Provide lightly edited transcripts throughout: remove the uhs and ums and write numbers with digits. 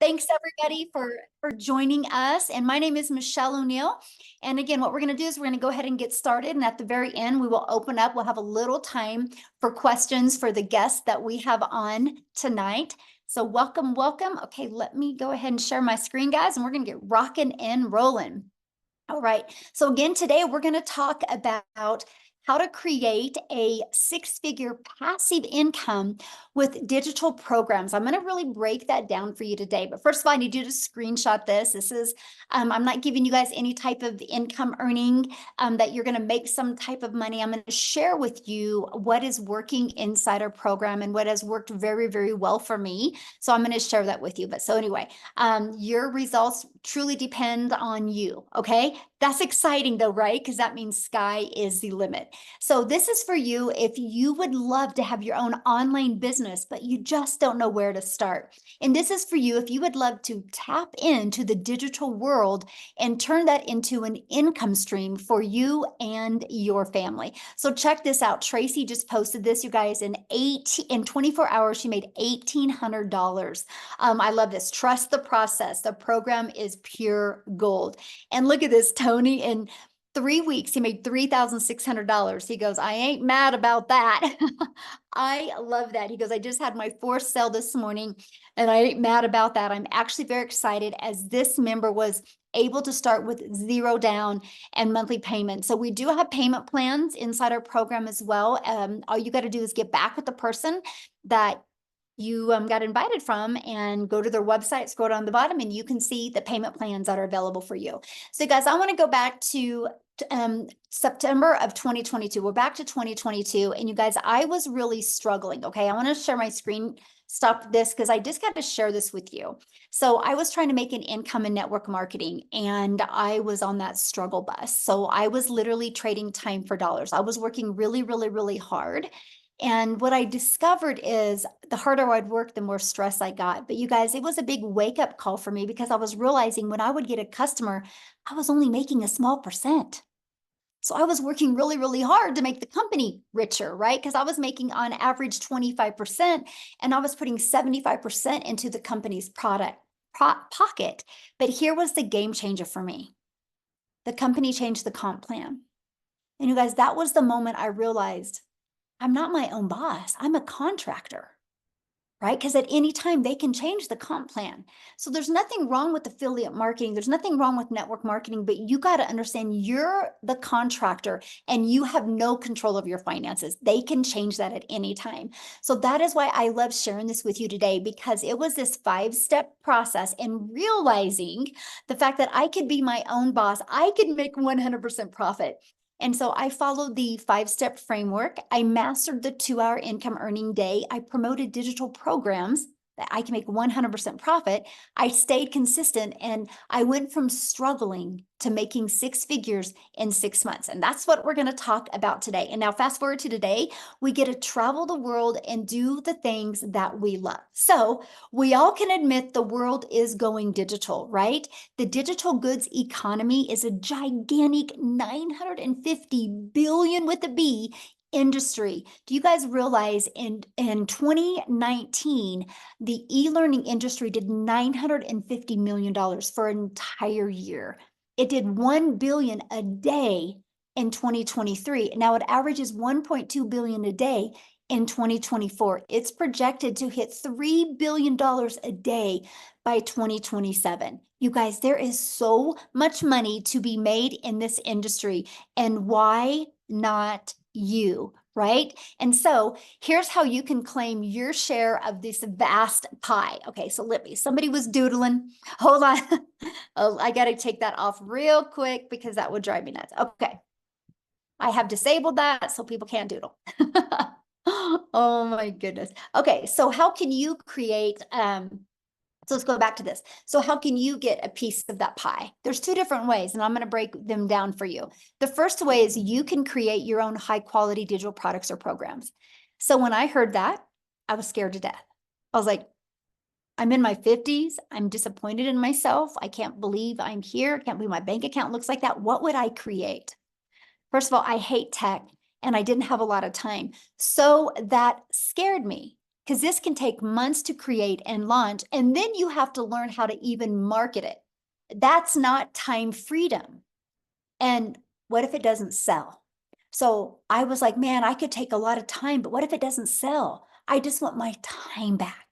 Thanks everybody for joining us. And my name is Michelle O'Neill. And again, what we're going to do is we're going to go ahead and get started. And at the very end, we will open up. We'll have a little time for questions for the guests that we have on tonight. So welcome, welcome. Okay, let me go ahead and share my screen, guys, and we're going to get rocking and rolling. All right. So again, today we're going to talk about how to create a six-figure passive income with digital programs. I'm going to really break that down for you today. But first of all, I need you to screenshot this. This is, I'm not giving you guys any type of income earning that you're going to make some type of money. I'm going to share with you what is working inside our program and what has worked very, very well for me. So I'm going to share that with you. But so anyway, your results truly depend on you. Okay. That's exciting though, right? Because that means sky is the limit. So this is for you if you would love to have your own online business, but you just don't know where to start. And this is for you if you would love to tap into the digital world and turn that into an income stream for you and your family. So check this out. Tracy just posted this, you guys, in 24 hours, she made $1,800. I love this. Trust the process. The program is pure gold. And look at this, Tony, in 3 weeks, he made $3,600. He goes, I ain't mad about that. I love that. He goes, I just had my 4th sale this morning and I ain't mad about that. I'm actually very excited as this member was able to start with 0 down and monthly payment. So we do have payment plans inside our program as well. All you got to do is get back with the person that you got invited from and go to their website, scroll down the bottom, and you can see the payment plans that are available for you. So guys, I want to go back to September of 2022. We're back to 2022. And you guys, I was really struggling. Okay. I want to share my screen, stop this because I just got to share this with you. So I was trying to make an income in network marketing and I was on that struggle bus. So I was literally trading time for dollars. I was working really, really, really hard. And what I discovered is the harder I'd work, the more stress I got. But you guys, it was a big wake up call for me because I was realizing when I would get a customer, I was only making a small percent. So I was working really, really hard to make the company richer, right? Because I was making on average 25% and I was putting 75% into the company's pocket. But here was the game changer for me. The company changed the comp plan. And you guys, that was the moment I realized I'm not my own boss. I'm a contractor, right? Because at any time they can change the comp plan. So there's nothing wrong with affiliate marketing. There's nothing wrong with network marketing, but you got to understand you're the contractor and you have no control of your finances. They can change that at any time. So that is why I love sharing this with you today, because it was this 5-step process and realizing the fact that I could be my own boss. I could make 100% profit. And so I followed the 5-step framework. I mastered the 2-hour income earning day. I promoted digital programs that I can make 100% profit. I stayed consistent and I went from struggling to making 6 figures in 6 months. And that's what we're going to talk about today. And now fast forward to today, we get to travel the world and do the things that we love. So we all can admit the world is going digital, right? The digital goods economy is a gigantic 950 billion with a B industry. Do you guys realize in 2019, the e-learning industry did $950 million for an entire year. It did 1 billion a day in 2023. Now it averages 1.2 billion a day in 2024. It's projected to hit $3 billion a day by 2027. You guys, there is so much money to be made in this industry. And why not you, right? And so here's how you can claim your share of this vast pie. Okay, so somebody was doodling. Hold on. Oh, I got to take that off real quick because that would drive me nuts. Okay. I have disabled that so people can't doodle. Oh my goodness. Okay, so how can you create so let's go back to this. So how can you get a piece of that pie? There's 2 different ways, and I'm going to break them down for you. The first way is you can create your own high quality digital products or programs. So when I heard that, I was scared to death. I was like, I'm in my 50s. I'm disappointed in myself. I can't believe I'm here. I can't believe my bank account looks like that. What would I create? First of all, I hate tech and I didn't have a lot of time. So that scared me. because this can take months to create and launch, and then you have to learn how to even market it. That's not time freedom. And what if it doesn't sell? So I was like, man, I could take a lot of time, but what if it doesn't sell? I just want my time back.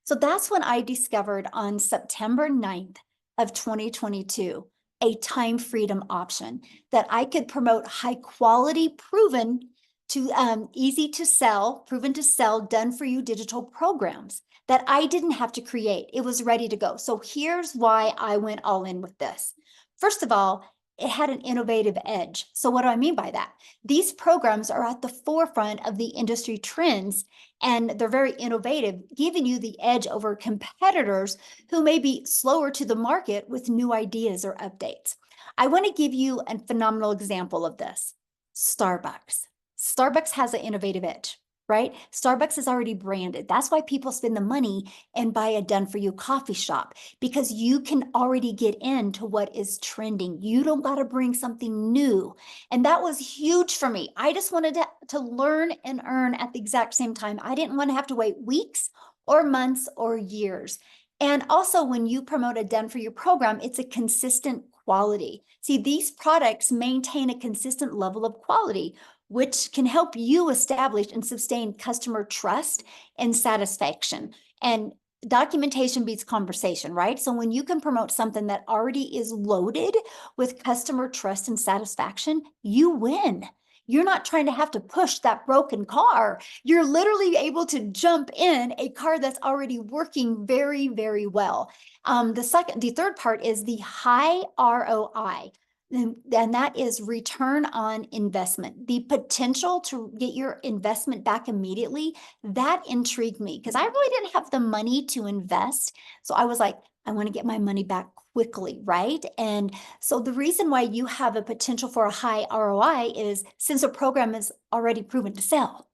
So that's when I discovered on September 9th of 2022, a time freedom option that I could promote high quality, proven to easy to sell, proven to sell, done for you digital programs that I didn't have to create. It was ready to go. So here's why I went all in with this. First of all, it had an innovative edge. So what do I mean by that? These programs are at the forefront of the industry trends, and they're very innovative, giving you the edge over competitors who may be slower to the market with new ideas or updates. I want to give you a phenomenal example of this. Starbucks. Starbucks has an innovative edge, right? Starbucks is already branded. That's why people spend the money and buy a done-for-you coffee shop, because you can already get into what is trending. You don't got to bring something new. And that was huge for me. I just wanted to learn and earn at the exact same time. I didn't want to have to wait weeks or months or years. And also, when you promote a done-for-you program, it's a consistent quality. See, these products maintain a consistent level of quality, which can help you establish and sustain customer trust and satisfaction. And documentation beats conversation, right? So when you can promote something that already is loaded with customer trust and satisfaction, you win. You're not trying to have to push that broken car. You're literally able to jump in a car that's already working very, very well. The third part is the high ROI. And that is return on investment. The potential to get your investment back immediately, that intrigued me because I really didn't have the money to invest. So I was like, I want to get my money back quickly, right? And so the reason why you have a potential for a high ROI is since a program is already proven to sell.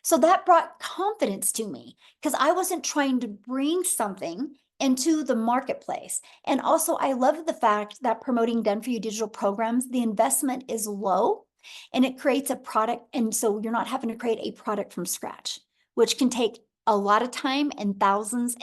So that brought confidence to me because I wasn't trying to bring something into the marketplace. And also, I love the fact that promoting done-for-you digital programs, the investment is low and it creates a product. And so you're not having to create a product from scratch, which can take a lot of time and thousands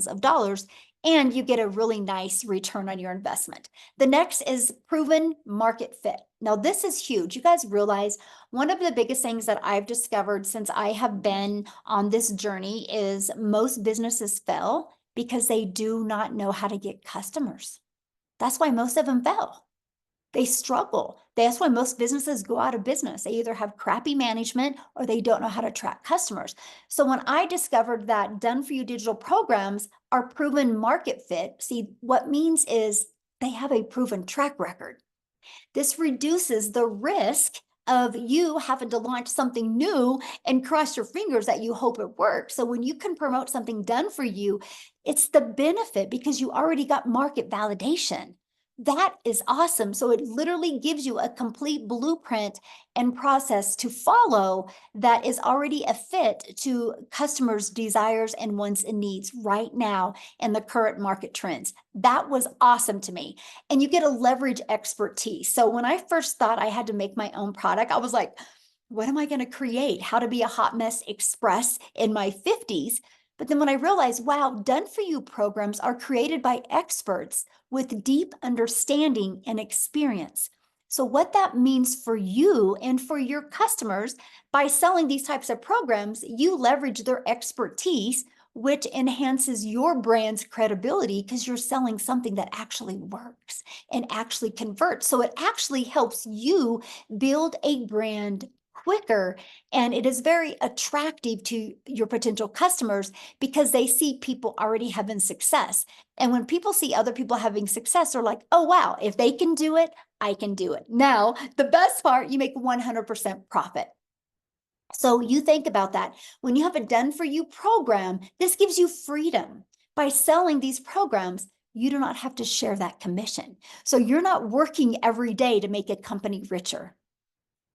of dollars, and you get a really nice return on your investment. The next is proven market fit. Now, this is huge. You guys realize one of the biggest things that I've discovered since I have been on this journey is most businesses fail because they do not know how to get customers. That's why most of them fail. They struggle. That's why most businesses go out of business. They either have crappy management or they don't know how to attract customers. So when I discovered that done-for-you digital programs are proven market fit, see, what means is they have a proven track record. This reduces the risk of you having to launch something new and cross your fingers that you hope it works. So when you can promote something done for you, it's the benefit because you already got market validation. That is awesome. So it literally gives you a complete blueprint and process to follow that is already a fit to customers' desires and wants and needs right now in the current market trends. That was awesome to me. And you get a leverage expertise. So when I first thought I had to make my own product, I was like, what am I going to create? How to be a hot mess express in my 50s. But then when I realized, wow, done-for-you programs are created by experts with deep understanding and experience. So what that means for you and for your customers, by selling these types of programs, you leverage their expertise, which enhances your brand's credibility because you're selling something that actually works and actually converts. So it actually helps you build a brand quicker, and it is very attractive to your potential customers because they see people already having success. And when people see other people having success, they're like, oh, wow, if they can do it, I can do it. Now, the best part, you make 100% profit. So you think about that. When you have a done-for-you program, this gives you freedom. By selling these programs, you do not have to share that commission. So you're not working every day to make a company richer.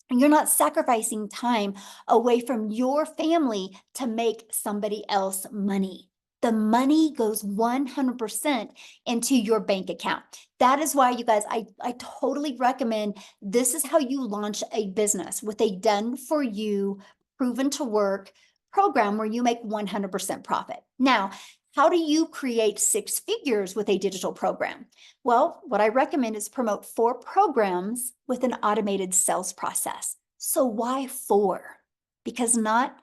And you're not sacrificing time away from your family to make somebody else money. The money goes 100% into your bank account. That is why, you guys, I totally recommend this is how you launch a business with a done-for-you, proven to work, program where you make 100% profit. Now, how do you create 6 figures with a digital program? Well, what I recommend is promote 4 programs with an automated sales process. So why 4? Because not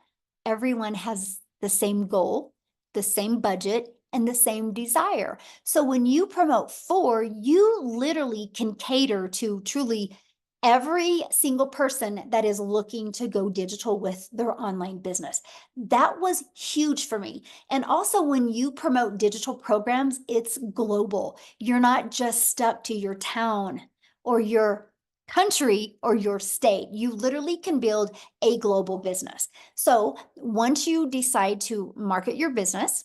everyone has the same goal, the same budget, and the same desire. So when you promote 4, you literally can cater to truly every single person that is looking to go digital with their online business. That was huge for me. And also when you promote digital programs, it's global. You're not just stuck to your town or your country or your state. You literally can build a global business. So once you decide to market your business,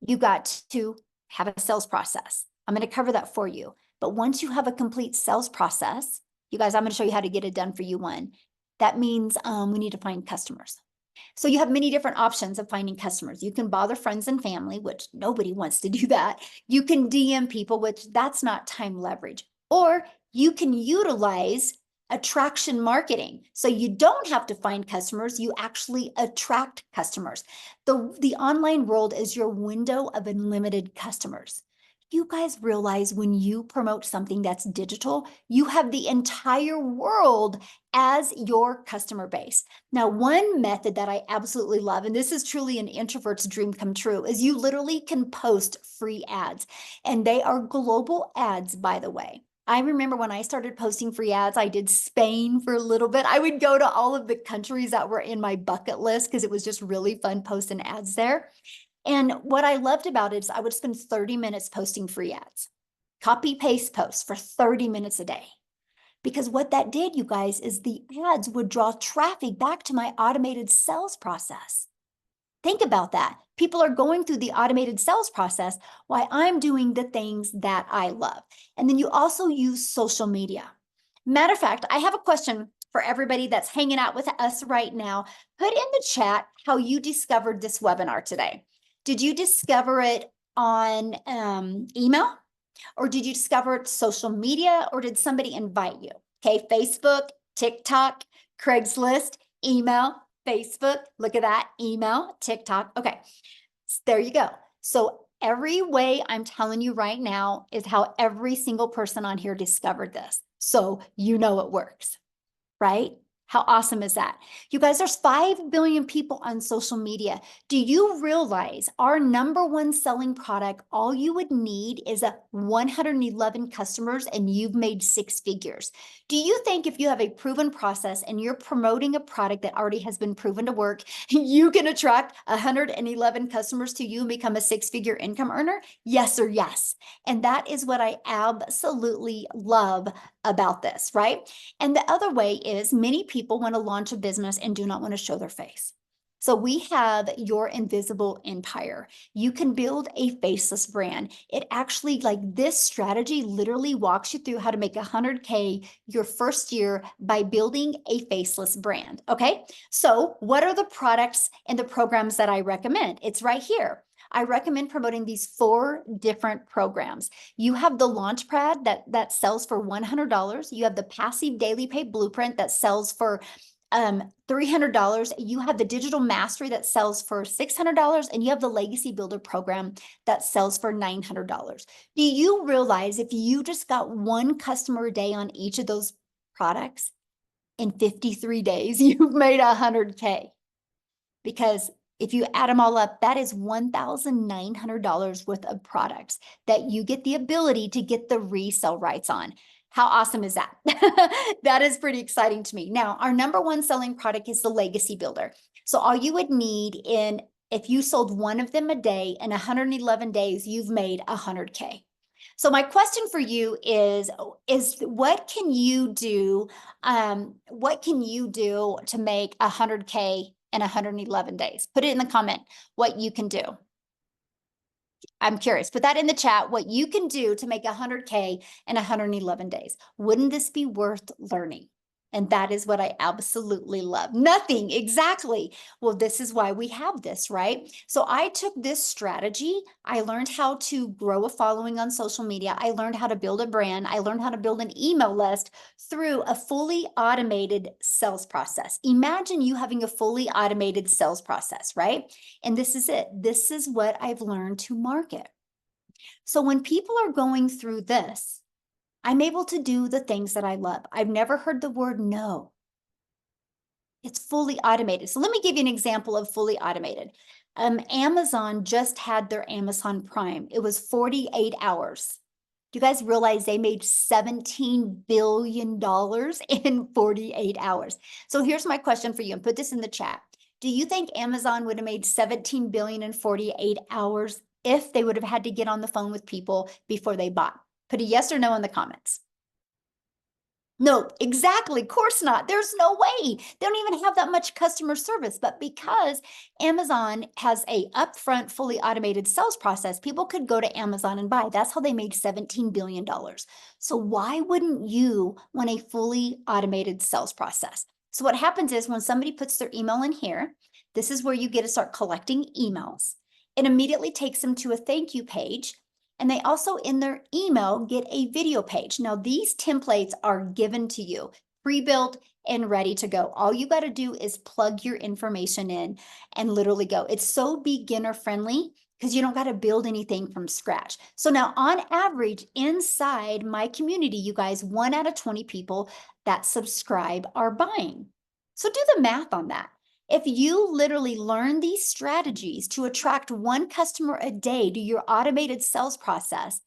you got to have a sales process. I'm going to cover that for you. But once you have a complete sales process, you guys, I'm going to show you how to get it done for you one. That means we need to find customers. So you have many different options of finding customers. You can bother friends and family, which nobody wants to do that. You can DM people, which that's not time leverage. Or you can utilize attraction marketing. So you don't have to find customers, you actually attract customers. The online world is your window of unlimited customers. You guys realize when you promote something that's digital, you have the entire world as your customer base. Now, one method that I absolutely love, and this is truly an introvert's dream come true, is you literally can post free ads. And they are global ads, by the way. I remember when I started posting free ads, I did Spain for a little bit. I would go to all of the countries that were in my bucket list because it was just really fun posting ads there. And what I loved about it is I would spend 30 minutes posting free ads, copy paste posts for 30 minutes a day. Because what that did, you guys, is the ads would draw traffic back to my automated sales process. Think about that. People are going through the automated sales process while I'm doing the things that I love. And then you also use social media. Matter of fact, I have a question for everybody that's hanging out with us right now. Put in the chat how you discovered this webinar today. Did you discover it on email? Or did you discover it social media? Or did somebody invite you? Okay, Facebook, TikTok, Craigslist, email, Facebook, look at that, email, TikTok. Okay, there you go. So every way I'm telling you right now is how every single person on here discovered this. So you know it works, right? How awesome is that? You guys, there's 5 billion people on social media. Do you realize our #1 selling product, all you would need is 111 customers and you've made 6 figures. Do you think if you have a proven process and you're promoting a product that already has been proven to work, you can attract 111 customers to you and become a 6-figure income earner? Yes or yes. And that is what I absolutely love about this, right? And the other way is many people want to launch a business and do not want to show their face. So we have your invisible empire. You can build a faceless brand. It actually, like this strategy literally walks you through how to make 100K your first year by building a faceless brand. Okay. So what are the products and the programs that I recommend? It's right here. I recommend promoting these 4 different programs. You have the Launchpad that sells for $100. You have the Passive Daily Pay Blueprint that sells for $300. You have the Digital Mastery that sells for $600, and you have the Legacy Builder program that sells for $900. Do you realize if you just got 1 customer a day on each of those products, in 53 days, you've made 100K? Because if you add them all up, that is $1,900 worth of products that you get the ability to get the resale rights on. How awesome is that? That is pretty exciting to me. Now, our #1 selling product is the Legacy Builder. So all you would need if you sold 1 of them a day in 111 days, you've made 100K. So my question for you is what can you do? What can you do to make 100K in 111 days? Put it in the comment what you can do. I'm curious. Put that in the chat, what you can do to make 100K in 111 days. Wouldn't this be worth learning? And that is what I absolutely love. Nothing, exactly. Well, this is why we have this, right? So I took this strategy. I learned how to grow a following on social media. I learned how to build a brand. I learned how to build an email list through a fully automated sales process. Imagine you having a fully automated sales process, right? And this is it. This is what I've learned to market. So when people are going through this, I'm able to do the things that I love. I've never heard the word no. It's fully automated. So let me give you an example of fully automated. Amazon just had their Amazon Prime. It was 48 hours. Do you guys realize they made $17 billion in 48 hours? So here's my question for you, and put this in the chat. Do you think Amazon would have made 17 billion in 48 hours if they would have had to get on the phone with people before they bought? Put a yes or no in the comments. No, exactly. Of course not. There's no way. They don't even have that much customer service. But because Amazon has a upfront, fully automated sales process, people could go to Amazon and buy. That's how they made $17 billion. So why wouldn't you want a fully automated sales process? So what happens is when somebody puts their email in here, this is where you get to start collecting emails. It immediately takes them to a thank you page. And they also in their email get a video page. Now these templates are given to you, pre-built and ready to go. All you got to do is plug your information in and literally go. It's so beginner friendly because you don't got to build anything from scratch. So now on average inside my community, you guys, 1 out of 20 people that subscribe are buying. So do the math on that. If you literally learn these strategies to attract 1 customer a day to your automated sales process,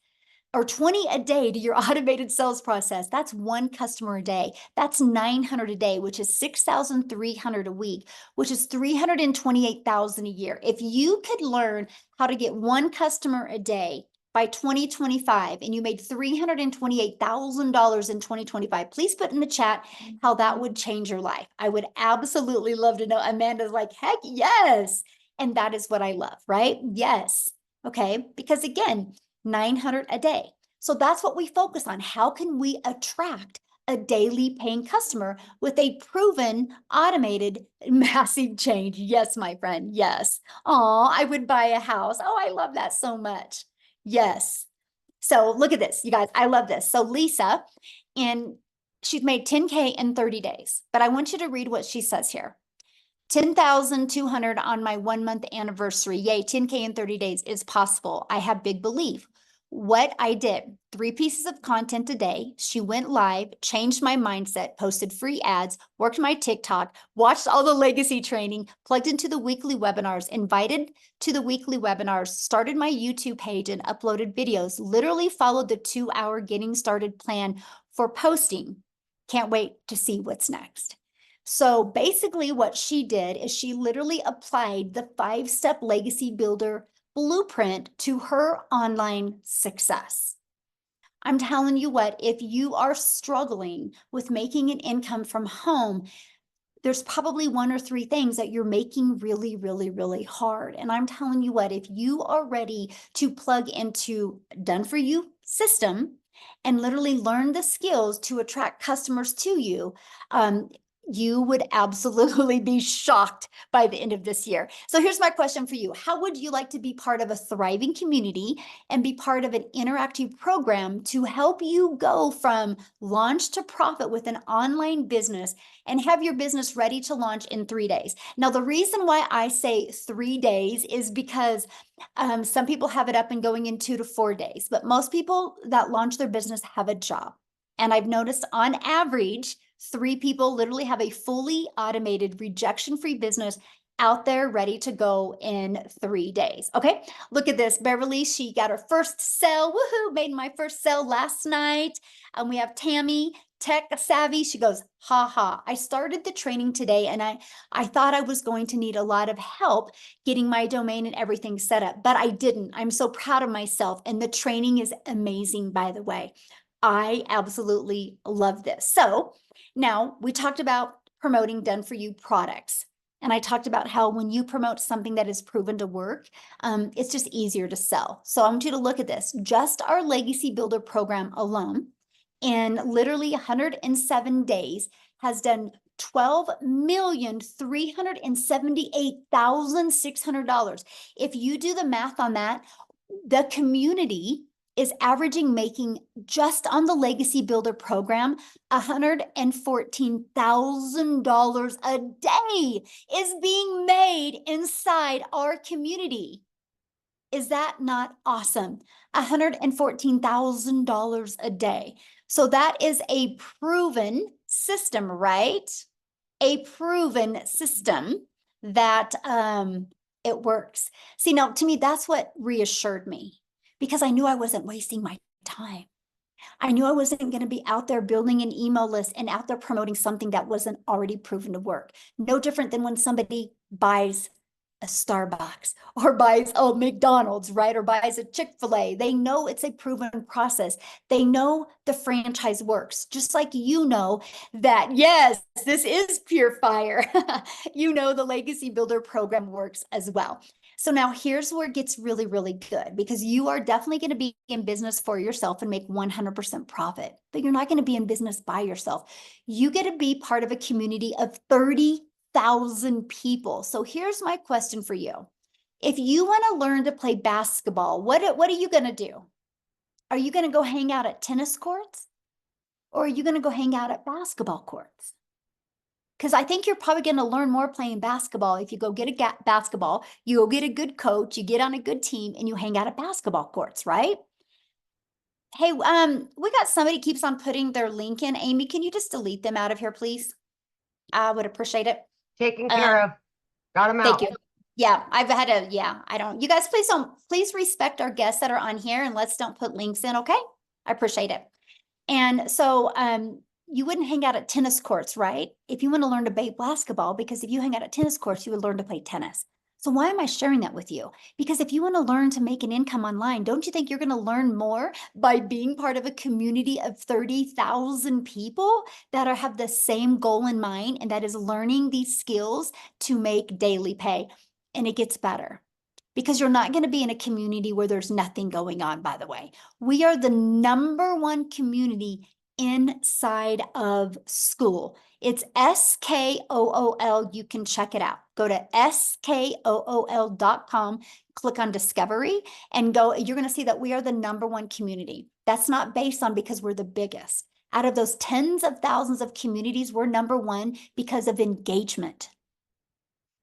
or 20 a day to your automated sales process, that's 1 customer a day. That's 900 a day, which is 6,300 a week, which is 328,000 a year. If you could learn how to get 1 customer a day by 2025 and you made $328,000 in 2025, please put in the chat how that would change your life. I would absolutely love to know. Amanda's like, heck yes. And that is what I love, right? Yes. Okay. Because again, 900 a day. So that's what we focus on. How can we attract a daily paying customer with a proven, automated, massive change? Yes, my friend. Yes. Oh, I would buy a house. Oh, I love that so much. Yes. So look at this, you guys. I love this. So Lisa, and she's made 10K in 30 days, but I want you to read what she says here. 10,200 on my 1-month anniversary. Yay, 10K in 30 days is possible. I have big belief. What I did, 3 pieces of content a day. She went live, changed my mindset, posted free ads, worked my TikTok, watched all the legacy training, plugged into the weekly webinars, invited to the weekly webinars, started my YouTube page and uploaded videos, literally followed the 2-hour getting started plan for posting. Can't wait to see what's next. So basically what she did is she literally applied the 5-step legacy builder blueprint to her online success. I'm telling you what, if you are struggling with making an income from home, there's probably 1 or 3 things that you're making really, really, really hard. And I'm telling you what, if you are ready to plug into done for you system and literally learn the skills to attract customers to you, you would absolutely be shocked by the end of this year. So here's my question for you. How would you like to be part of a thriving community and be part of an interactive program to help you go from launch to profit with an online business and have your business ready to launch in 3 days? Now, the reason why I say 3 days is because some people have it up and going in 2 to 4 days, but most people that launch their business have a job. And I've noticed on average, 3 people literally have a fully automated rejection-free business out there ready to go in 3 days. Okay, look at this. Beverly, she got her first sale. Woohoo, made my first sale last night. And we have Tammy, tech savvy. She goes, ha ha. I started the training today and I thought I was going to need a lot of help getting my domain and everything set up, but I didn't. I'm so proud of myself. And the training is amazing, by the way. I absolutely love this. So now we talked about promoting done for you products. And I talked about how when you promote something that is proven to work, it's just easier to sell. So I want you to look at this. Just our Legacy Builder program alone in literally 107 days has done $12,378,600. If you do the math on that, the community is averaging making just on the Legacy Builder program $114,000 a day is being made inside our community. Is that not awesome? $114,000 a day. So that is a proven system, right? A proven system that it works. See, now to me, that's what reassured me, because I knew I wasn't wasting my time. I knew I wasn't going to be out there building an email list and out there promoting something that wasn't already proven to work. No different than when somebody buys a Starbucks or buys a McDonald's, right? Or buys a Chick-fil-A. They know it's a proven process. They know the franchise works, just like you know that, yes, this is pure fire. You know the Legacy Builder program works as well. So now here's where it gets really, really good, because you are definitely going to be in business for yourself and make 100% profit, but you're not going to be in business by yourself. You get to be part of a community of 30,000 people. So here's my question for you. If you want to learn to play basketball, what are you going to do? Are you going to go hang out at tennis courts, or are you going to go hang out at basketball courts? Because I think you're probably going to learn more playing basketball if you go get a basketball, you go get a good coach, you get on a good team, and you hang out at basketball courts, right? Hey, we got somebody keeps on putting their link in. Amy, can you just delete them out of here, please? I would appreciate it. Taken care of. Got them out. Thank you. Yeah, I've had a, I don't, you guys, please respect our guests that are on here, and let's don't put links in, okay? I appreciate it. And so, you wouldn't hang out at tennis courts, right? If you want to learn to play basketball, because if you hang out at tennis courts, you would learn to play tennis. So why am I sharing that with you? Because if you want to learn to make an income online, don't you think you're going to learn more by being part of a community of 30,000 people that have the same goal in mind, and that is learning these skills to make daily pay? And it gets better, because you're not going to be in a community where there's nothing going on, by the way. We are the #1 community inside of school. It's SKOOL. You can check it out. Go to SKOOL.com, click on Discovery, and go. You're going to see that we are the #1 community. That's not based on because we're the biggest. Out of those tens of thousands of communities, we're #1 because of engagement.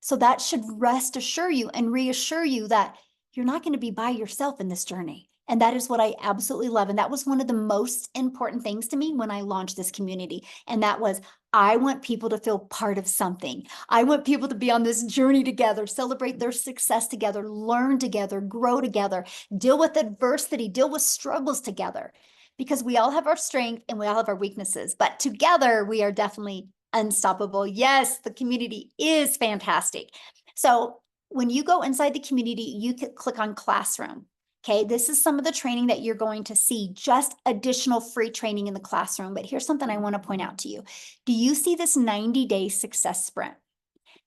So that should rest assure you and reassure you that you're not going to be by yourself in this journey. And that is what I absolutely love. And that was one of the most important things to me when I launched this community. And that was, I want people to feel part of something. I want people to be on this journey together, celebrate their success together, learn together, grow together, deal with adversity, deal with struggles together. Because we all have our strength and we all have our weaknesses, but together we are definitely unstoppable. Yes, the community is fantastic. So when you go inside the community, you can click on Classroom. Okay, this is some of the training that you're going to see, just additional free training in the classroom. But here's something I want to point out to you. Do you see this 90-day success sprint?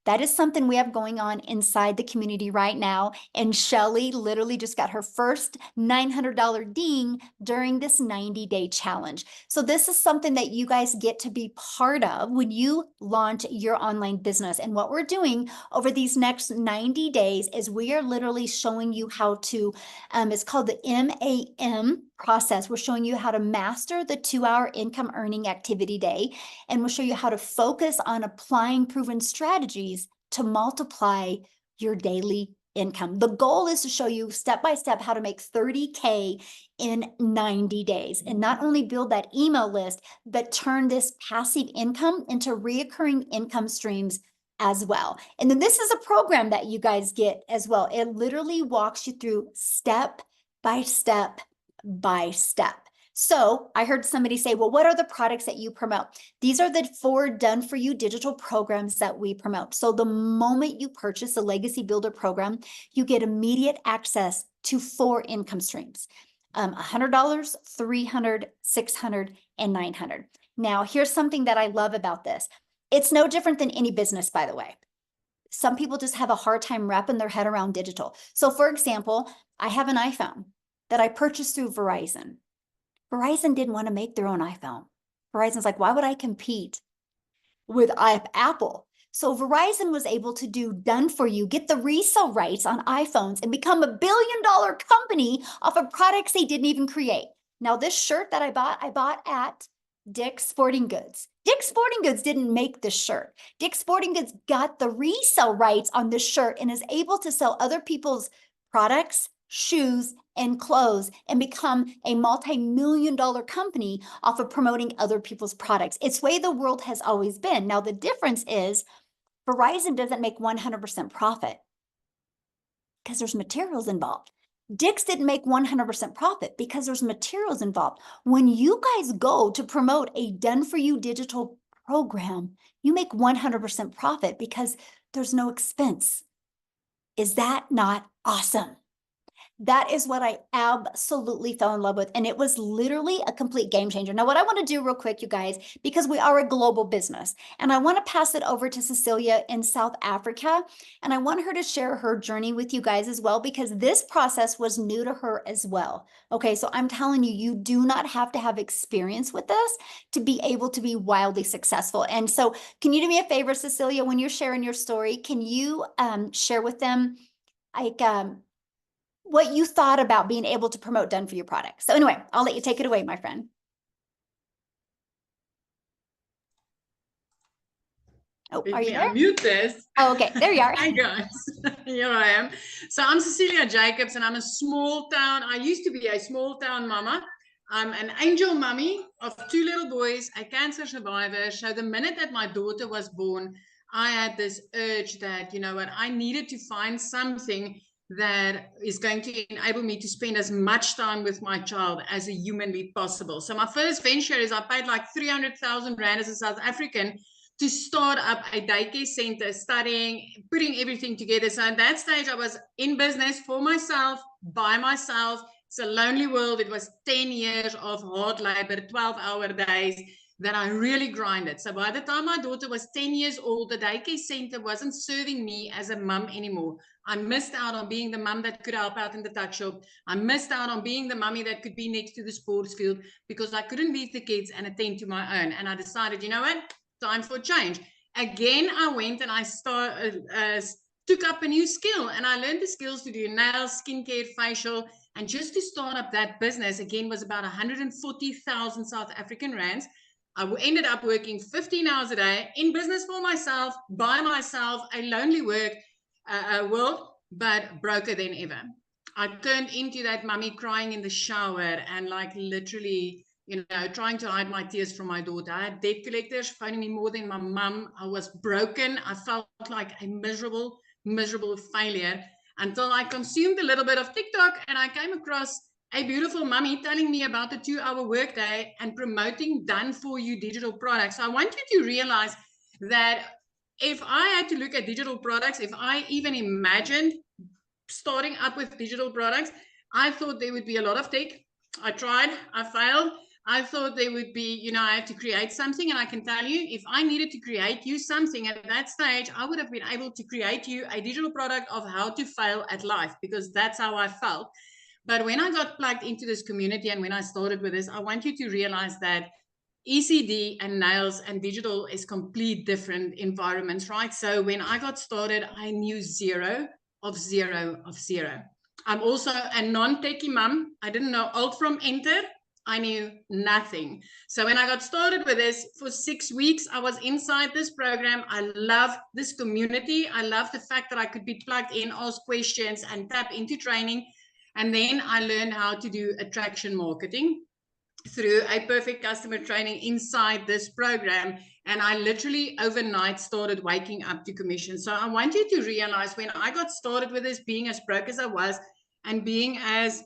That is something we have going on inside the community right now. And Shelly literally just got her first $900 ding during this 90-day challenge. So this is something that you guys get to be part of when you launch your online business. And what we're doing over these next 90 days is we are literally showing you how to, it's called the MAM process. We're showing you how to master the 2-hour income earning activity day. And we'll show you how to focus on applying proven strategies to multiply your daily income. The goal is to show you step by step how to make 30K in 90 days, and not only build that email list, but turn this passive income into reoccurring income streams as well. And then this is a program that you guys get as well. It literally walks you through step by step by step. So I heard somebody say, well, what are the products that you promote? These are the 4 done for you digital programs that we promote. So the moment you purchase a Legacy Builder program, you get immediate access to 4 income streams, $100, $300, $600, and $900. Now, here's something that I love about this. It's no different than any business, by the way. Some people just have a hard time wrapping their head around digital. So for example, I have an iPhone that I purchased through Verizon. Verizon didn't want to make their own iPhone. Verizon's like, why would I compete with Apple? So Verizon was able to do done for you, get the resale rights on iPhones and become $1 billion company off of products they didn't even create. Now, this shirt that I bought at Dick's Sporting Goods. Dick's Sporting Goods didn't make this shirt. Dick's Sporting Goods got the resale rights on this shirt and is able to sell other people's products, shoes, and clothes and become a multi-million-dollar company off of promoting other people's products. It's the way the world has always been. Now, the difference is Verizon doesn't make 100% profit because there's materials involved. Dick's didn't make 100% profit because there's materials involved. When you guys go to promote a done-for-you digital program, you make 100% profit because there's no expense. Is that not awesome? That is what I absolutely fell in love with. And it was literally a complete game changer. Now, what I want to do real quick, you guys, because we are a global business, and I want to pass it over to Cecilia in South Africa. And I want her to share her journey with you guys as well, because this process was new to her as well. Okay, so I'm telling you, you do not have to have experience with this to be able to be wildly successful. And so can you do me a favor, Cecilia, when you're sharing your story, can you share with them like, what you thought about being able to promote done for you products. So anyway, I'll let you take it away, my friend. Oh, are you there? Unmute this. Oh, okay, there you are. Hi guys, here I am. So I'm Cecilia Jacobs and I'm a small town, I used to be a small town mama. I'm an angel mummy of 2 little boys, a cancer survivor. So the minute that my daughter was born, I had this urge that, you know what, I needed to find something that is going to enable me to spend as much time with my child as a humanly possible. So my first venture is I paid like 300,000 Rand as a South African to start up a daycare center, studying, putting everything together. So at that stage, I was in business for myself, by myself. It's a lonely world. It was 10 years of hard labor, 12-hour days that I really grinded. So by the time my daughter was 10 years old, the daycare center wasn't serving me as a mum anymore. I missed out on being the mum that could help out in the tuck shop. I missed out on being the mummy that could be next to the sports field because I couldn't leave the kids and attend to my own. And I decided, you know what? Time for change. Again, I went and I took up a new skill and I learned the skills to do nails, skincare, facial, and just to start up that business again was about 140,000 South African Rands. I ended up working 15 hours a day in business for myself, by myself, a lonely world, but broker than ever. I turned into that mummy crying in the shower and like literally, you know, trying to hide my tears from my daughter. I had debt collectors phoning me more than my mum. I was broken. I felt like a miserable failure until I consumed a little bit of TikTok and I came across a beautiful mummy telling me about the 2-hour workday and promoting done for you digital products. So I want you to realize that if I had to look at digital products, if I even imagined starting up with digital products, I thought there would be a lot of tech. I tried, I failed. I thought there would be, you know, I have to create something. And I can tell you, if I needed to create you something at that stage, I would have been able to create you a digital product of how to fail at life, because that's how I felt. But when I got plugged into this community and when I started with this, I want you to realize that ECD and nails and digital is complete different environments, right? So when I got started, I knew zero of zero. I'm also a non-techie mom. I didn't know alt from enter. I knew nothing. So when I got started with this, for 6 weeks, I was inside this program. I love this community. I love the fact that I could be plugged in, ask questions, and tap into training. And then I learned how to do attraction marketing through a perfect customer training inside this program. And I literally overnight started waking up to commission. So I want you to realize when I got started with this, being as broke as I was and being as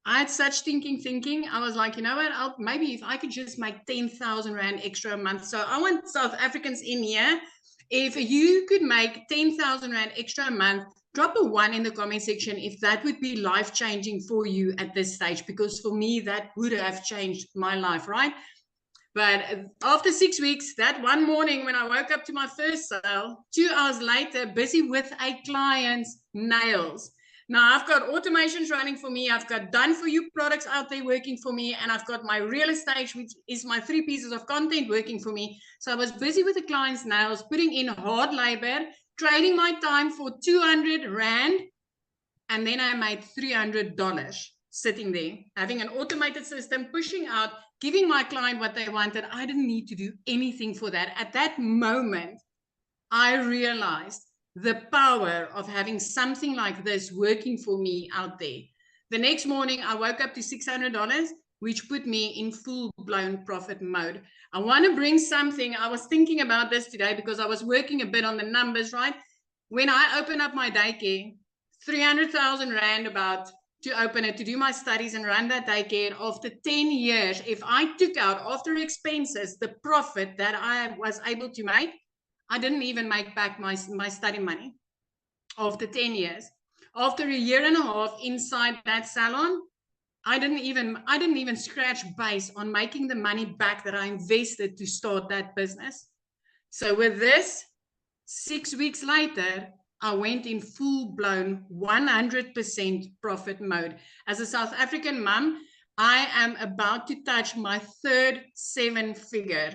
I had such thinking, I was like, you know what, maybe if I could just make 10,000 Rand extra a month. So I want South Africans in here. If you could make 10,000 Rand extra a month, drop a 1 in the comment section if that would be life-changing for you at this stage, because for me, that would have changed my life, right? But after 6 weeks, that one morning when I woke up to my first sale, 2 hours later, busy with a client's nails. Now I've got automations running for me. I've got done for you products out there working for me. And I've got my real estate, which is my 3 pieces of content working for me. So I was busy with the client's nails, putting in hard labor, trading my time for 200 Rand. And then I made $300 sitting there, having an automated system, pushing out, giving my client what they wanted. I didn't need to do anything for that. At that moment, I realized the power of having something like this working for me out there. The next morning, I woke up to $600, which put me in full-blown profit mode. I want to bring something. I was thinking about this today because I was working a bit on the numbers, right? When I open up my daycare, 300,000 Rand about to open it, to do my studies and run that daycare. After 10 years, if I took out after expenses, the profit that I was able to make, I didn't even make back my study money after 10 years. After a year and a half inside that salon, I didn't even scratch base on making the money back that I invested to start that business. So with this, 6 weeks later, I went in full-blown 100% profit mode. As a South African mom, I am about to touch my third 7-figure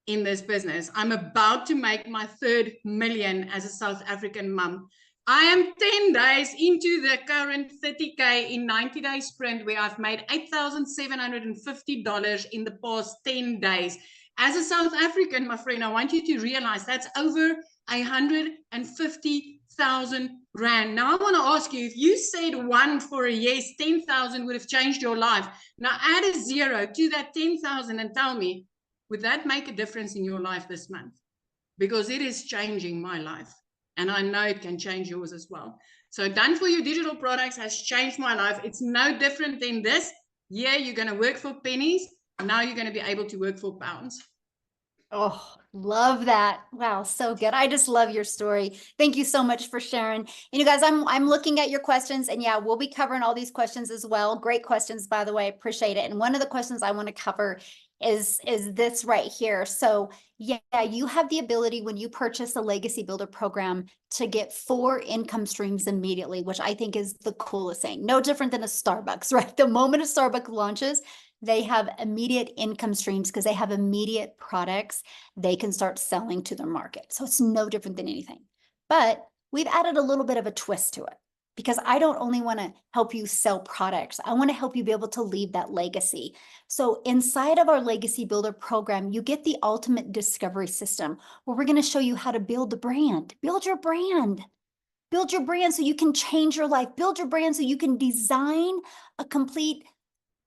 in this business. I'm about to make my 3rd million as a South African mom. I am 10 days into the current 30K in 90-day sprint where I've made $8,750 in the past 10 days. As a South African, my friend, I want you to realize that's over 150,000 Rand. Now I want to ask you, if you said 1 for a yes, 10,000 would have changed your life. Now add a 0 to that 10,000 and tell me, would that make a difference in your life this month? Because it is changing my life. And I know it can change yours as well. So done for you digital products has changed my life. It's no different than this. Yeah, you're going to work for pennies. Now you're going to be able to work for pounds. Oh, love that. Wow, so good. I just love your story. Thank you so much for sharing. And you guys, I'm looking at your questions, and yeah, we'll be covering all these questions as well. Great questions, by the way. Appreciate it. And one of the questions I want to cover is this right here. So yeah, you have the ability when you purchase a Legacy Builder program to get 4 income streams immediately, which I think is the coolest thing. No different than a Starbucks, right? The moment a Starbucks launches, they have immediate income streams because they have immediate products they can start selling to their market. So it's no different than anything. But we've added a little bit of a twist to it because I don't only want to help you sell products. I want to help you be able to leave that legacy. So inside of our Legacy Builder program, you get the ultimate discovery system where we're going to show you how to build the brand, build your brand. Build your brand so you can change your life. Build your brand so you can design a complete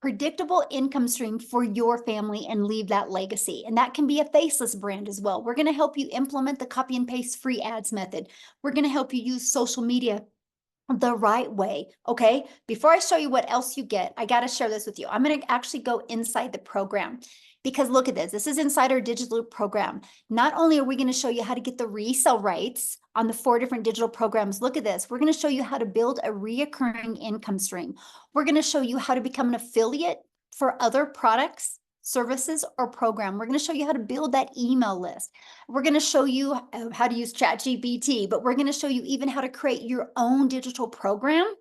predictable income stream for your family and leave that legacy. And that can be a faceless brand as well. We're going to help you implement the copy and paste free ads method. We're going to help you use social media the right way. Okay. Before I show you what else you get, I got to share this with you. I'm going to actually go inside the program because look at this. This is inside our digital program. Not only are we going to show you how to get the resale rights on the 4 different digital programs. Look at this. We're going to show you how to build a reoccurring income stream. We're going to show you how to become an affiliate for other products, services, or program. We're going to show you how to build that email list. We're going to show you how to use ChatGPT, but we're going to show you even how to create your own digital program.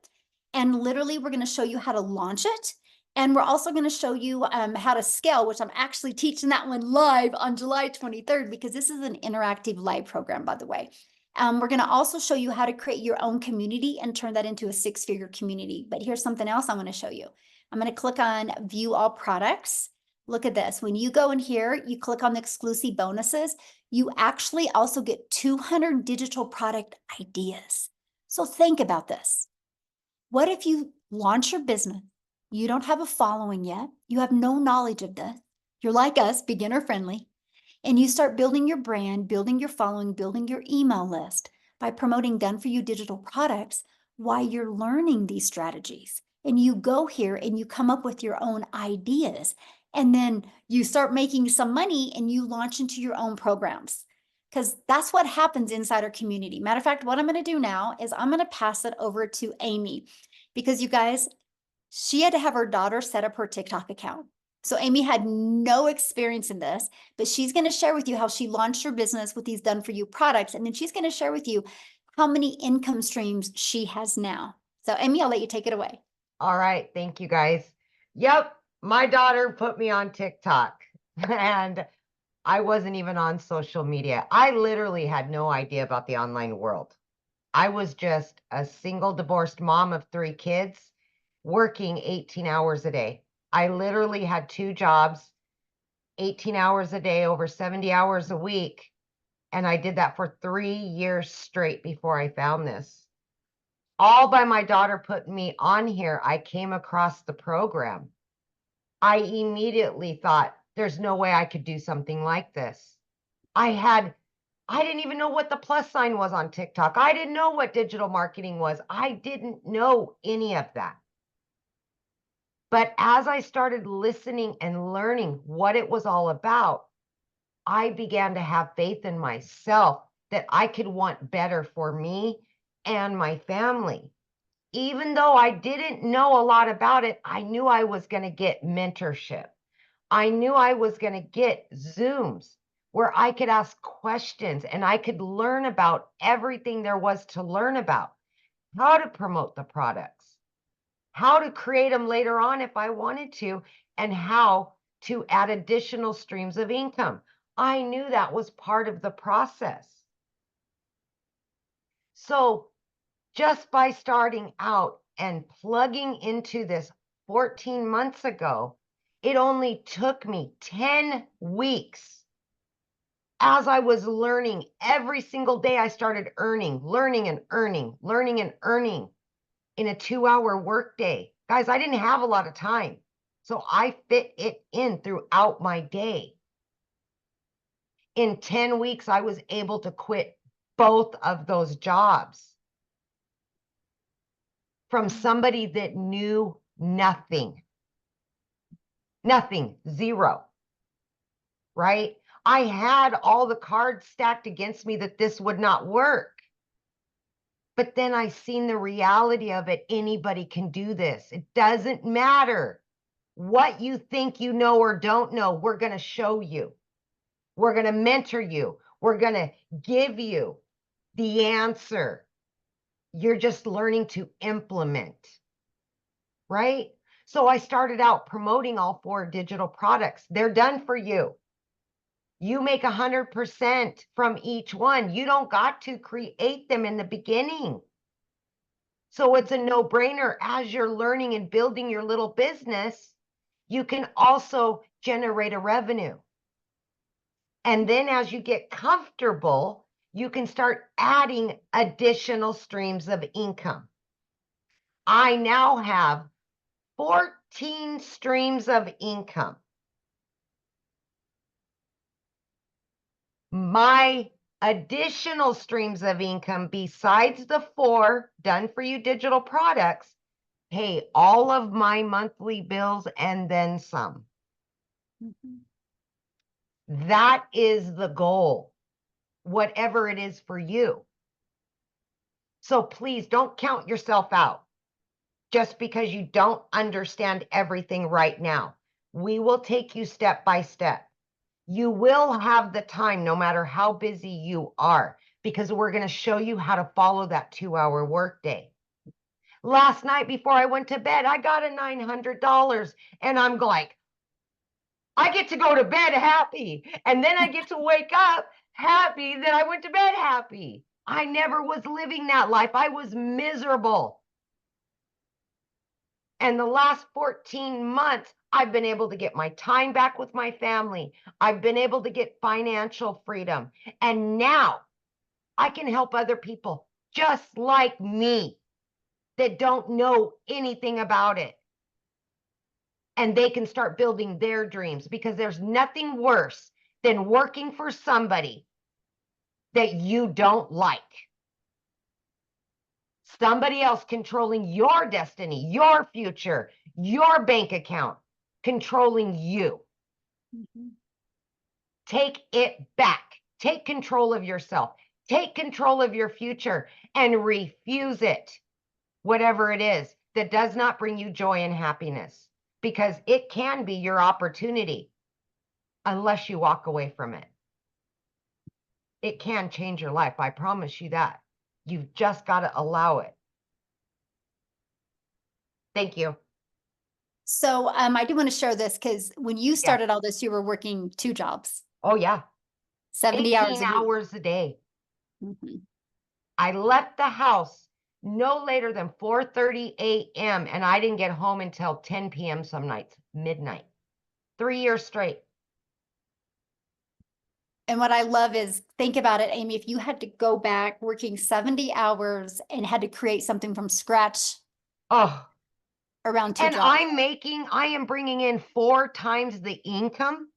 And literally, we're going to show you how to launch it. And we're also going to show you how to scale, which I'm actually teaching that one live on July 23rd, because this is an interactive live program, by the way. We're going to also show you how to create your own community and turn that into a 6-figure community. But here's something else I want to show you. I'm going to click on View All Products. Look at this. When you go in here, you click on the exclusive bonuses, you actually also get 200 digital product ideas. So think about this. What if you launch your business? You don't have a following yet. You have no knowledge of this. You're like us, beginner friendly. And you start building your brand, building your following, building your email list by promoting done-for-you digital products while you're learning these strategies. And you go here and you come up with your own ideas. And then you start making some money and you launch into your own programs. Because that's what happens inside our community. Matter of fact, what I'm going to do now is I'm going to pass it over to Amy. Because you guys, she had to have her daughter set up her TikTok account. So Amy had no experience in this, but she's going to share with you how she launched her business with these done-for-you products. And then she's going to share with you how many income streams she has now. So Amy, I'll let you take it away. All right. Thank you, guys. Yep. My daughter put me on TikTok and I wasn't even on social media. I literally had no idea about the online world. I was just a single divorced mom of 3 kids working 18 hours a day. I literally had 2 jobs, 18 hours a day, over 70 hours a week. And I did that for 3 years straight before I found this. All by my daughter putting me on here, I came across the program. I immediately thought, there's no way I could do something like this. I didn't even know what the plus sign was on TikTok. I didn't know what digital marketing was. I didn't know any of that. But as I started listening and learning what it was all about, I began to have faith in myself that I could want better for me and my family. Even though I didn't know a lot about it, I knew I was going to get mentorship. I knew I was going to get Zooms where I could ask questions and I could learn about everything there was to learn about. How to promote the products, how to create them later on if I wanted to, and how to add additional streams of income. I knew that was part of the process. So just by starting out and plugging into this 14 months ago, it only took me 10 weeks. As I was learning every single day, I started learning and earning in a 2-hour workday. Guys, I didn't have a lot of time, so I fit it in throughout my day. In 10 weeks, I was able to quit both of those jobs from somebody that knew nothing, zero, right? I had all the cards stacked against me that this would not work. But then I seen the reality of it. Anybody can do this. It doesn't matter what you think you know or don't know. We're going to show you. We're going to mentor you. We're going to give you the answer. You're just learning to implement, right? So I started out promoting all 4 digital products. They're done for you. You make 100% from each one. You don't got to create them in the beginning. So it's a no-brainer. As you're learning and building your little business, you can also generate a revenue. And then as you get comfortable, you can start adding additional streams of income. I now have 14 streams of income. My additional streams of income, besides the 4 done for you digital products, pay all of my monthly bills and then some. That is the goal, whatever it is for you. So please don't count yourself out just because you don't understand everything right now. We will take you step by step. You will have the time no matter how busy you are, because we're going to show you how to follow that 2-hour workday. Last night before I went to bed, I got a $900 and I'm like, I get to go to bed happy. And then I get to wake up happy that I went to bed happy. I never was living that life. I was miserable. And the last 14 months, I've been able to get my time back with my family. I've been able to get financial freedom. And now I can help other people just like me that don't know anything about it. And they can start building their dreams, because there's nothing worse than working for somebody that you don't like. Somebody else controlling your destiny, your future, your bank account, controlling you. Take it back. Take control of yourself. Take control of your future and refuse it, whatever it is that does not bring you joy and happiness, because it can be your opportunity unless you walk away from it. It can change your life. I promise you that. You've just got to allow it. Thank you. So I do want to share this because when you started all this, you were working 2 jobs, Oh, yeah. 70 hours 18 a week. hours a day. Mhm. I left the house no later than 4:30 a.m. and I didn't get home until 10 p.m. some nights, midnight. 3 years straight. And what I love is, think about it, Amy, if you had to go back working 70 hours and had to create something from scratch Oh, around 2 and jobs. I am bringing in 4 times the income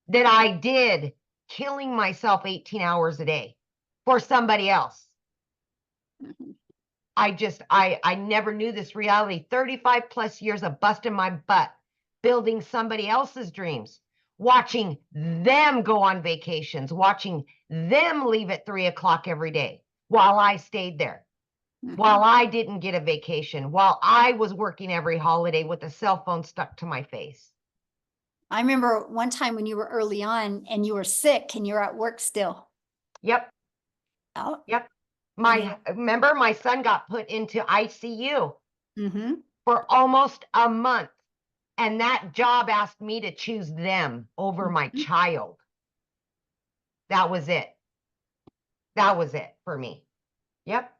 that I did killing myself 18 hours a day for somebody else. Mhm. I never knew this reality. 35 plus years of busting my butt, building somebody else's dreams, watching them go on vacations, watching them leave at 3 o'clock every day while I stayed there, while I didn't get a vacation, while I was working every holiday with a cell phone stuck to my face. I remember one time when you were early on and you were sick and you're at work still. Yep. Oh. Yep. And Remember, my son got put into ICU mm-hmm. for almost a month. And that job asked me to choose them over my child. That was it. That was it for me. Yep.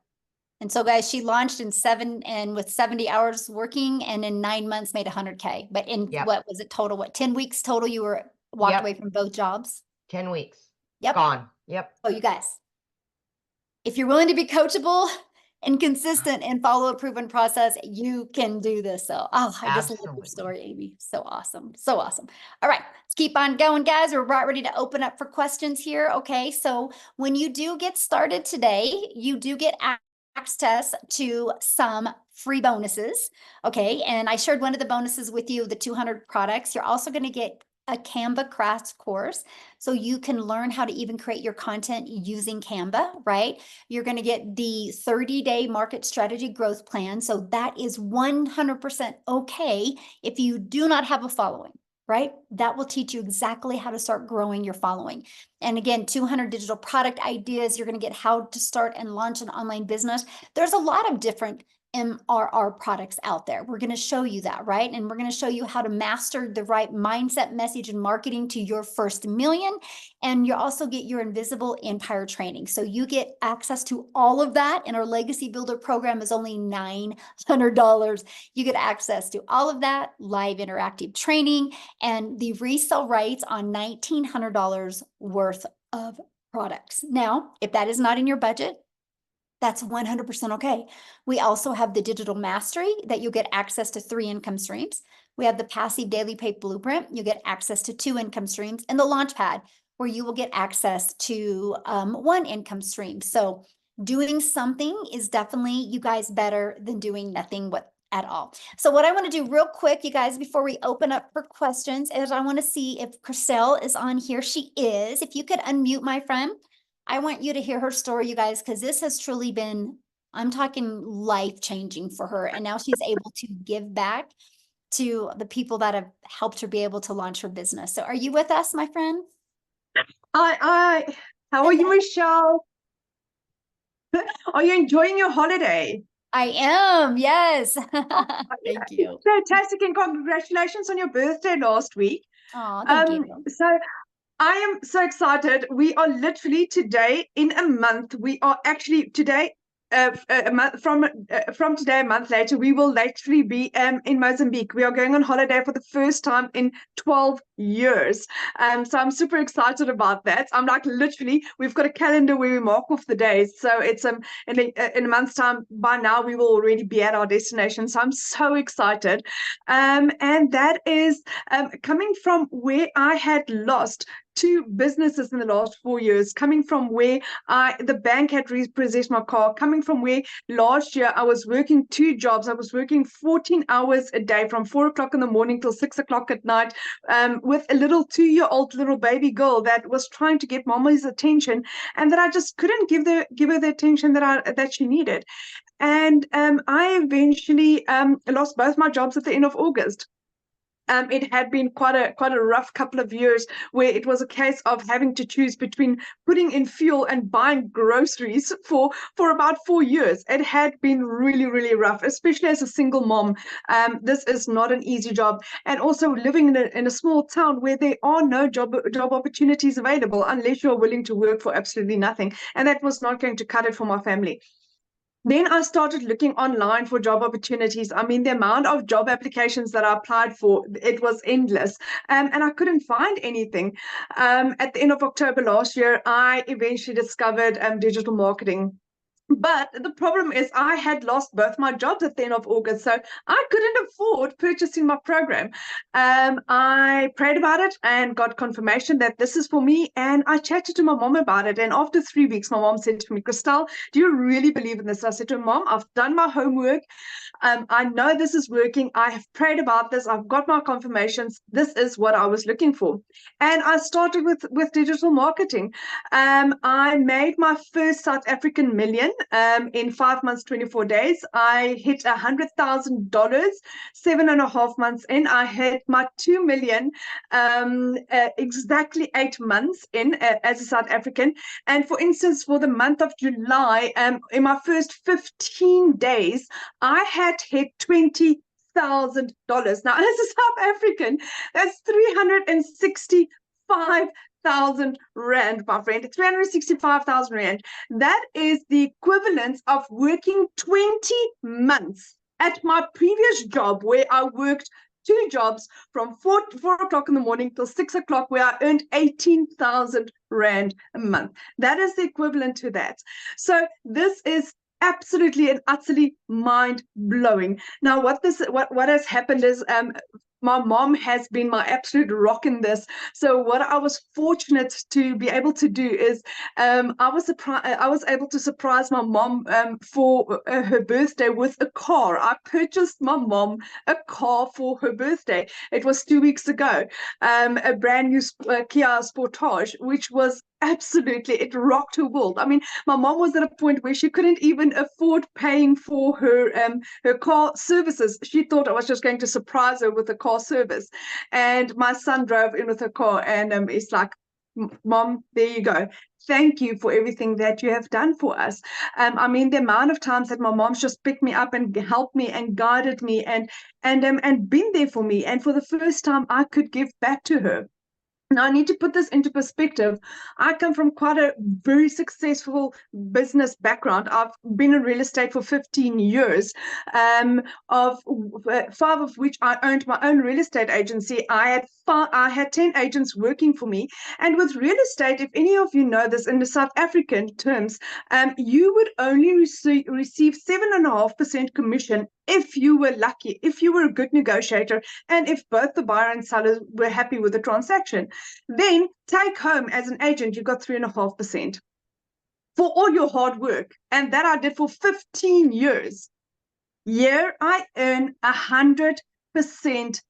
And so, guys, she launched with 70 hours working, and in 9 months made 100K. But in what was it total? 10 weeks total? You were walked away from both jobs? 10 weeks. Yep. Gone. Yep. Oh, you guys, if you're willing to be coachable and consistent and follow a proven process, you can do this. So, I just love your story, Amy. So awesome. So awesome. All right, let's keep on going, guys. We're about ready to open up for questions here. Okay, so when you do get started today, you do get access to some free bonuses. Okay, and I shared one of the bonuses with you, the 200 products. You're also going to get a Canva crash course, so you can learn how to even create your content using Canva, right? You're going to get the 30-day market strategy growth plan. So that is 100% okay if you do not have a following, right? That will teach you exactly how to start growing your following. And again, 200 digital product ideas. You're going to get how to start and launch an online business. There's a lot of different MRR products out there. We're going to show you that, right? And we're going to show you how to master the right mindset, message, and marketing to your first million. And you also get your invisible empire training. So you get access to all of that. And our legacy builder program is only $900. You get access to all of that, live interactive training, and the resale rights on $1,900 worth of products. Now, if that is not in your budget, that's 100% okay. We also have the digital mastery that you'll get access to 3 income streams. We have the passive daily pay blueprint. You get access to 2 income streams, and the launch pad where you will get access to 1 income stream. So doing something is definitely, you guys, better than doing nothing at all. So what I want to do real quick, you guys, before we open up for questions, is I want to see if Chriselle is on here. She is. If you could unmute, my friend. I want you to hear her story, you guys, because this has truly been, I'm talking life-changing for her. And now she's able to give back to the people that have helped her be able to launch her business. So are you with us, my friend? How are you, Michelle? Are you enjoying your holiday? I am, yes. Oh, Thank you. Fantastic, and congratulations on your birthday last week. Oh, thank you. So I am so excited. We are literally today in a month. We are actually today, a month from today, a month later, we will literally be in Mozambique. We are going on holiday for the first time in 12 years. So I'm super excited about that. I'm like, literally, we've got a calendar where we mark off the days. So it's in a month's time. By now, we will already be at our destination. So I'm so excited. And that is coming from where I had lost 2 businesses in the last 4 years, coming from where the bank had repossessed my car, coming from where last year I was working 2 jobs. I was working 14 hours a day from 4 o'clock in the morning till 6 o'clock at night, with a little 2-year-old little baby girl that was trying to get mommy's attention, and that I just couldn't give her the attention that she needed. And I eventually lost both my jobs at the end of August. it had been quite a rough couple of years where it was a case of having to choose between putting in fuel and buying groceries for about 4 years. It had been really, really rough, especially as a single mom. This is not an easy job, and also living in a small town where there are no job opportunities available unless you're willing to work for absolutely nothing, and that was not going to cut it for my family. Then I started looking online for job opportunities. I mean, the amount of job applications that I applied for, it was endless. And I couldn't find anything. At the end of October last year, I eventually discovered digital marketing. But the problem is I had lost both my jobs at the end of August, so I couldn't afford purchasing my program. I prayed about it and got confirmation that this is for me, and I chatted to my mom about it. And after 3 weeks, my mom said to me, Christelle, do you really believe in this? I said to her, Mom, I've done my homework. I know this is working. I have prayed about this. I've got my confirmations. This is what I was looking for. And I started with digital marketing. I made my first South African million in 5 months, 24 days. I hit $100,000, 7.5 months in. I hit my 2 million exactly 8 months in as a South African. And for instance, for the month of July, in my first 15 days, I had hit $20,000. Now, as a South African, that's 365,000 rand, my friend. 365,000 rand. That is the equivalent of working 20 months at my previous job, where I worked 2 jobs from 4 o'clock in the morning till 6 o'clock, where I earned 18,000 rand a month. That is the equivalent to that. So this is absolutely and utterly mind-blowing. Now, what has happened is my mom has been my absolute rock in this. So what I was fortunate to be able to do is I was able to surprise my mom for her birthday with a car. I purchased my mom a car for her birthday. It was 2 weeks ago, a brand new Kia Sportage, which was absolutely, it rocked her world. I mean, my mom was at a point where she couldn't even afford paying for her car services. She thought I was just going to surprise her with a car service. And my son drove in with her car, and it's like, Mom, there you go. Thank you for everything that you have done for us. I mean, the amount of times that my mom's just picked me up and helped me and guided me and been there for me. And for the first time, I could give back to her. Now, I need to put this into perspective. I come from quite a very successful business background. I've been in real estate for 15 years, of 5 of which I owned my own real estate agency. I had 10 agents working for me. And with real estate, if any of you know this in the South African terms, you would only receive 7.5% commission if you were lucky, if you were a good negotiator, and if both the buyer and seller were happy with the transaction. Then take home as an agent, you got 3.5% for all your hard work. And that I did for 15 years. Here I earn 100%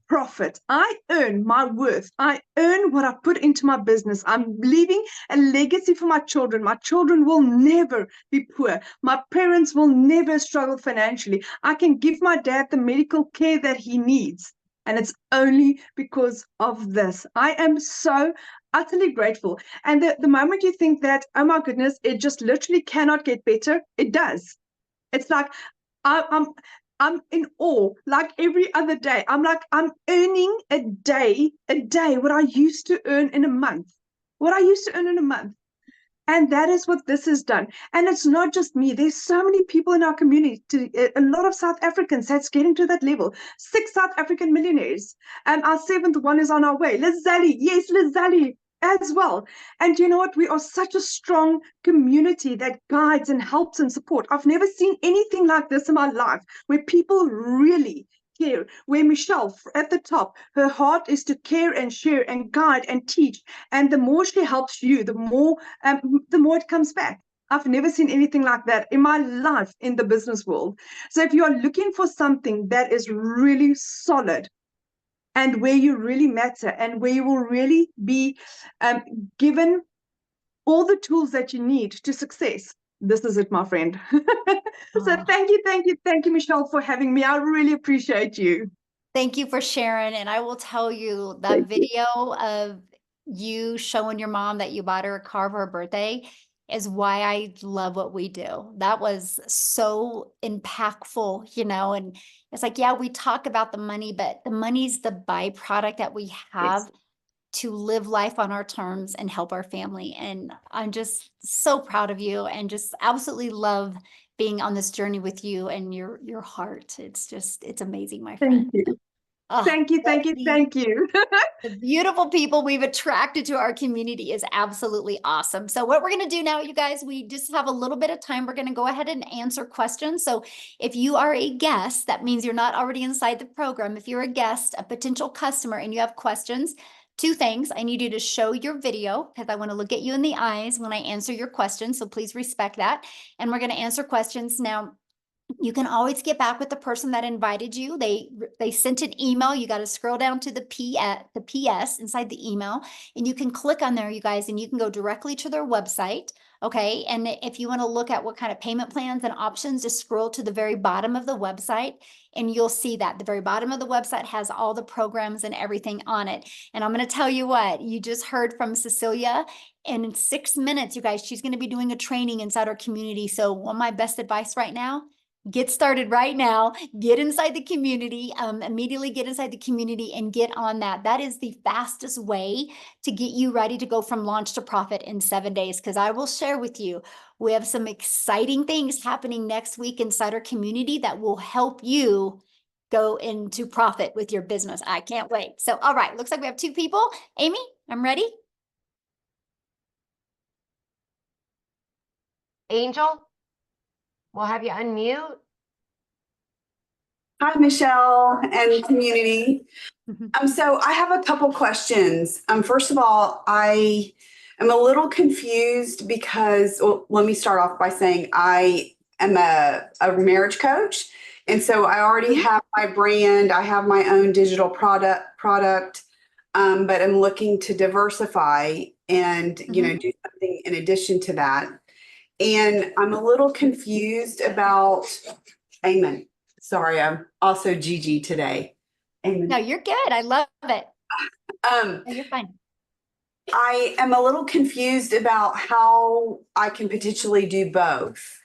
profit. I earn my worth. I earn what I put into my business. I'm leaving a legacy for my children. My children will never be poor. My parents will never struggle financially. I can give my dad the medical care that he needs. And it's only because of this. I am so utterly grateful. And the moment you think that, oh my goodness, it just literally cannot get better, it does. It's like, I'm in awe. Like every other day, I'm earning a day what I used to earn in a month. And that is what this has done. And it's not just me. There's so many people in our community, a lot of South Africans that's getting to that level. 6 South African millionaires. And our 7th one is on our way. Lizali, yes, Lizali as well. And you know what? We are such a strong community that guides and helps and support. I've never seen anything like this in my life, where people really care, where Michelle at the top, her heart is to care and share and guide and teach. And the more she helps you, the more it comes back. I've never seen anything like that in my life in the business world. So if you are looking for something that is really solid, and where you really matter, and where you will really be given all the tools that you need to success, this is it, my friend. So thank you, Michelle, for having me. I really appreciate you. Thank you for sharing. And I will tell you that video of you showing your mom that you bought her a car for her birthday is why I love what we do. That was so impactful, you know, and it's like, yeah, we talk about the money, but the money's the byproduct that we have to live life on our terms and help our family. And I'm just so proud of you and just absolutely love being on this journey with you and your heart. It's amazing, my friend. Thank you. Oh, Thank you, thank you, thank you. the beautiful people we've attracted to our community is absolutely awesome. So what we're going to do now, you guys, we just have a little bit of time. We're going to go ahead and answer questions. So if you are a guest, that means you're not already inside the program. If you're a guest, a potential customer, and you have questions, two things. I need you to show your video because I want to look at you in the eyes when I answer your questions. So please respect that. And we're going to answer questions now. You can always get back with the person that invited you. They sent an email. You got to scroll down to the PS inside the email, and you can click on there, you guys, and you can go directly to their website. Okay. And if you want to look at what kind of payment plans and options, just scroll to the very bottom of the website and you'll see that the very bottom of the website has all the programs and everything on it. And I'm going to tell you what, you just heard from Cecilia, and in 6 minutes, you guys, she's going to be doing a training inside our community. So one of my best advice right now, get started right now, get inside the community, immediately get inside the community and get on that. That is the fastest way to get you ready to go from launch to profit in 7 days. Because I will share with you, we have some exciting things happening next week inside our community that will help you go into profit with your business. I can't wait. So, all right, looks like we have 2 people. Amy, I'm ready. Angel, we'll have you unmute. Hi, Michelle and community. So I have a couple questions. First of all, I am a little confused because, well, let me start off by saying I am a marriage coach. And so I already have my brand. I have my own digital product, but I'm looking to diversify and, you know, do something in addition to that. And I'm a little confused about, amen. Sorry, I'm also Gigi today. Amen. No, you're good. I love it. No, you're fine. I am a little confused about how I can potentially do both.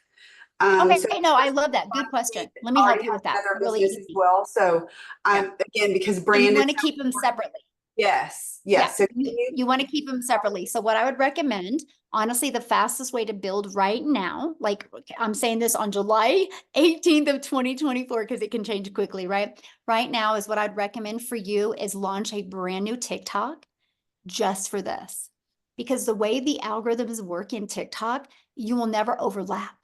Okay, So no, I love that. Good question. Let me I help already you with have that. another Really business as easy. well. So again, because And brand you is want to keep them separately. yes. Yeah, So you want to keep them separately. So what I would recommend, honestly, the fastest way to build right now, like I'm saying this on July 18th of 2024, because it can change quickly, right? Right now is what I'd recommend for you is launch a brand new TikTok just for this. Because the way the algorithms work in TikTok, you will never overlap.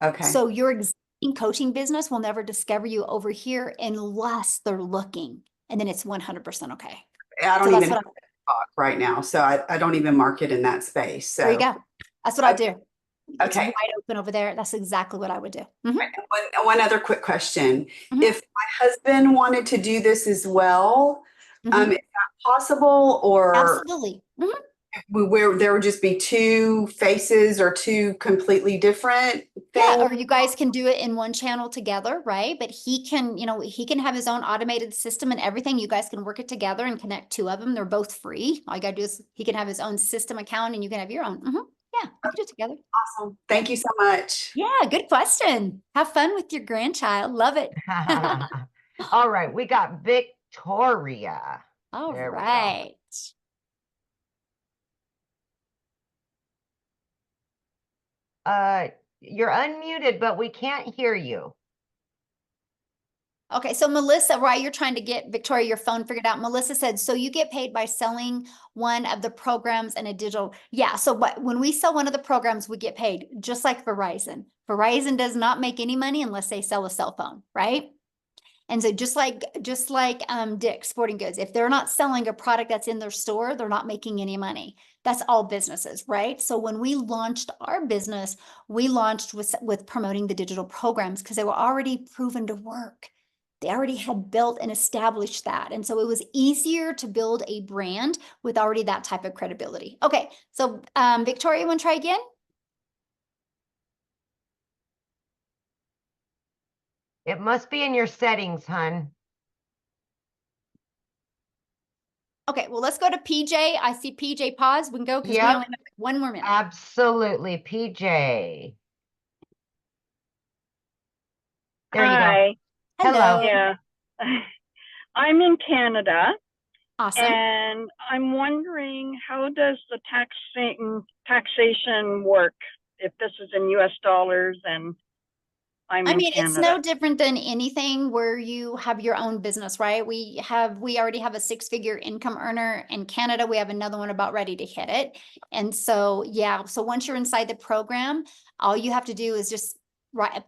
okay. So your existing coaching business will never discover you over here unless they're looking. And then it's 100% okay. I don't So even have TikTok right now. So I don't even market in that space. So there you go. That's what I do. It's okay. wide open over there. That's exactly what I would do. One other quick question. If my husband wanted to do this as well, is that possible, or Absolutely. where there would just be 2 faces or 2 completely different things? Yeah, or you guys can do it in one channel together, right? But he can, you know, he can have his own automated system and everything. You guys can work it together and connect 2 of them. They're both free. All you gotta do is he can have his own system account and you can have your own. Yeah, you can do it together. Awesome. Thank you so much. Yeah, good question. Have fun with your grandchild. Love it. All right, we got Victoria. All There we go. right. You're unmuted, but we can't hear you. Okay, so Melissa, while you're trying to get Victoria your phone figured out, Melissa said, so you get paid by selling one of the programs and a digital. Yeah, so when we sell one of the programs, we get paid just like Verizon. Verizon does not make any money unless they sell a cell phone, right? And so just like Dick's Sporting Goods, if they're not selling a product that's in their store, they're not making any money. That's all businesses, right? So when we launched our business, we launched with promoting the digital programs because they were already proven to work. They already had built and established that. And so it was easier to build a brand with already that type of credibility. Okay, so Victoria, you want to try again? It must be in your settings, hun. Okay, well, let's go to PJ. I see PJ pause. We can go because we Yep. only have 1 more minute. Absolutely. PJ. There you go. Hi. Hello. Yeah. I'm in Canada, Awesome. and I'm wondering, how does the taxation work if this is in US dollars and I'm I in mean, it's Canada? no different than anything where you have your own business, right? We already have a 6-figure income earner in Canada. We have another one about ready to hit it. And so, yeah, so once you're inside the program, all you have to do is just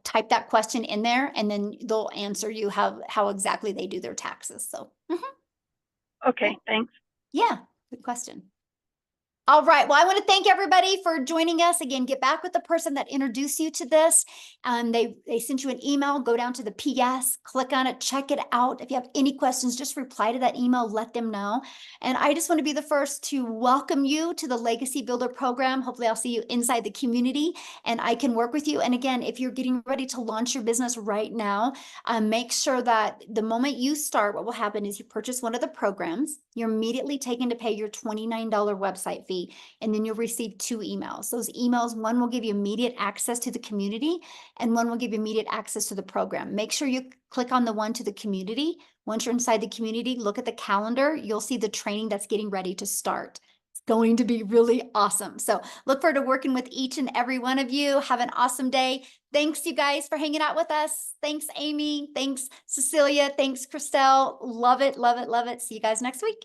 type that question in there, and then they'll answer you how exactly they do their taxes. So, Okay, thanks. yeah, good question. All right. Well, I want to thank everybody for joining us. Again, get back with the person that introduced you to this. They sent you an email. Go down to the PS, click on it, check it out. If you have any questions, just reply to that email, let them know. And I just want to be the first to welcome you to the Legacy Builder program. Hopefully I'll see you inside the community and I can work with you. And again, if you're getting ready to launch your business right now, make sure that the moment you start, what will happen is you purchase one of the programs, you're immediately taken to pay your $29 website fee. And then you'll receive 2 emails. Those emails, one will give you immediate access to the community and one will give you immediate access to the program. Make sure you click on the one to the community. Once you're inside the community, look at the calendar. You'll see the training that's getting ready to start. It's going to be really awesome. So look forward to working with each and every one of you. Have an awesome day. Thanks, you guys, for hanging out with us. Thanks, Amy. Thanks, Cecilia. Thanks, Christelle. Love it, love it, love it. See you guys next week.